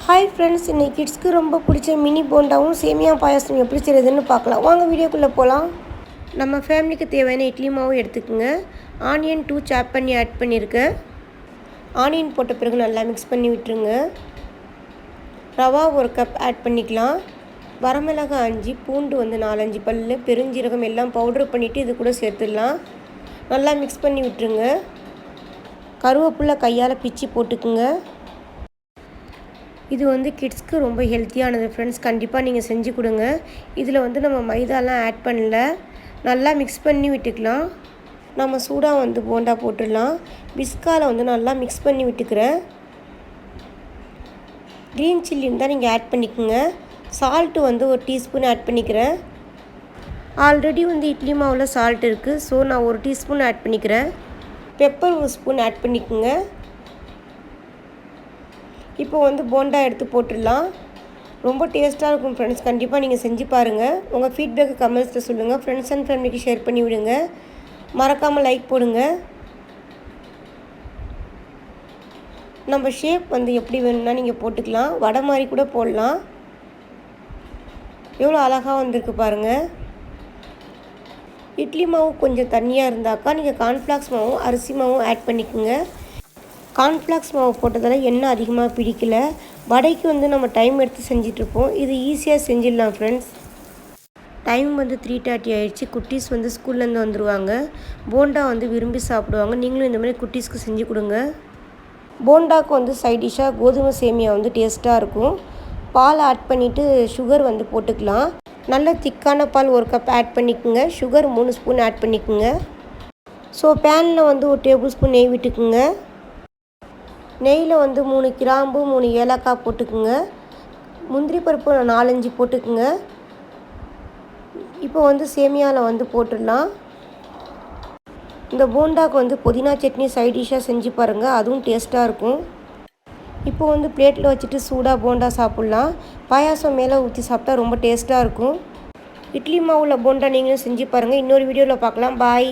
Hi friends, இன்றைக்கி கிட்ஸ்க்கு ரொம்ப பிடிச்ச மினி போண்டாவும் சேமியா பாயாசம் எப்படி செய்கிறதுன்னு பார்க்கலாம். வாங்க வீடியோக்குள்ளே போகலாம். நம்ம ஃபேமிலிக்கு தேவையான இட்லி மாவும் எடுத்துக்கோங்க. ஆனியன் 2 சாப் பண்ணி ஆட் பண்ணியிருக்கேன். ஆனியன் போட்ட பிறகு நல்லா மிக்ஸ் பண்ணி விட்டுருங்க. ரவா 1 கப் ஆட் பண்ணிக்கலாம். வரமிளகாய் 5, பூண்டு 4-5 பல், பெருஞ்சீரகம் எல்லாம் பவுட்ரு பண்ணிவிட்டு இது கூட சேர்த்துடலாம். நல்லா மிக்ஸ் பண்ணி விட்டுருங்க. கருவேப்பிலை கையால் பிச்சு போட்டுக்குங்க. இது கிட்ஸ்க்கு ரொம்ப ஹெல்த்தியானது ஃப்ரெண்ட்ஸ். கண்டிப்பாக நீங்கள் செஞ்சு கொடுங்க. இதில் நம்ம மைதாலாம் ஆட் பண்ணல. நல்லா மிக்ஸ் பண்ணி விட்டுக்கலாம். நம்ம சூடாக போண்டா போட்டுடலாம். பிஸ்காவில் நல்லா மிக்ஸ் பண்ணி விட்டுக்கிறேன். க்ரீன் சில்லி இருந்தால் நீங்கள் ஆட் பண்ணிக்கோங்க. சால்ட்டு 1 டீஸ்பூன் ஆட் பண்ணிக்கிறேன். ஆல்ரெடி இட்லி மாவில் சால்ட் இருக்குது. ஸோ நான் 1 டீஸ்பூன் ஆட் பண்ணிக்கிறேன். பெப்பர் 1 ஸ்பூன் ஆட் பண்ணிக்கோங்க. இப்போ போண்டா எடுத்து போட்டுடலாம். ரொம்ப டேஸ்ட்டாக இருக்கும் ஃப்ரெண்ட்ஸ். கண்டிப்பாக நீங்கள் செஞ்சு பாருங்கள். உங்கள் ஃபீட்பேக்கு கமெண்ட்ஸில் சொல்லுங்கள். ஃப்ரெண்ட்ஸ் அண்ட் ஃபேமிலிக்கு ஷேர் பண்ணி விடுங்க. மறக்காமல் லைக் போடுங்க. நம்ம ஷேப் எப்படி வேணும்னா நீங்கள் போட்டுக்கலாம். வடை மாதிரி கூட போடலாம். எவ்வளோ அழகாக வந்திருக்கு பாருங்கள். இட்லி மாவு கொஞ்சம் தண்ணியாக இருந்தாக்கா நீங்கள் கார்ன்ஃப்ளாக்ஸ் மாவும் அரிசி மாவும் ஆட் பண்ணிக்கோங்க. கார்ன்ஃப்ளாக்ஸ் மாவு போட்டதால் எண்ணெய் அதிகமாக பிடிக்கல. வடைக்கு நம்ம டைம் எடுத்து செஞ்சிட்ருப்போம். இது ஈஸியாக செஞ்சிடலாம் ஃப்ரெண்ட்ஸ். டைம் 3:30 ஆகிடுச்சு. குட்டீஸ் ஸ்கூல்லேருந்து வந்துடுவாங்க. போண்டா விரும்பி சாப்பிடுவாங்க. நீங்களும் இந்த மாதிரி குட்டீஸ்க்கு செஞ்சு கொடுங்க. போண்டாவுக்கு சைட் டிஷ்ஷாக கோதுமை சேமியா டேஸ்ட்டாக இருக்கும். பால் ஆட் பண்ணிவிட்டு சுகர் போட்டுக்கலாம். நல்ல திக்கான பால் 1 கப் ஆட் பண்ணிக்கோங்க. சுகர் 3 ஸ்பூன் ஆட் பண்ணிக்கோங்க. ஸோ பேனில் 1 டேபிள் ஸ்பூன் நெய் விட்டுக்குங்க. நெய்யில் 3 கிராம்பு 3 ஏலக்காய் போட்டுக்குங்க. முந்திரி பருப்பு 4-5 போட்டுக்குங்க. இப்போ சேமியாவில் போட்டுடலாம். இந்த போண்டாவுக்கு புதினா சட்னி சைட் டிஷ்ஷாக செஞ்சு பாருங்கள். அதுவும் டேஸ்ட்டாக இருக்கும். இப்போ பிளேட்டில் வச்சுட்டு சூடாக போண்டா சாப்பிட்லாம். பாயாசம் மேலே ஊற்றி சாப்பிட்டா ரொம்ப டேஸ்ட்டாக இருக்கும். இட்லி மாவில் போண்டா நீங்களும் செஞ்சு பாருங்கள். இன்னொரு வீடியோவில் பார்க்கலாம். பாய்.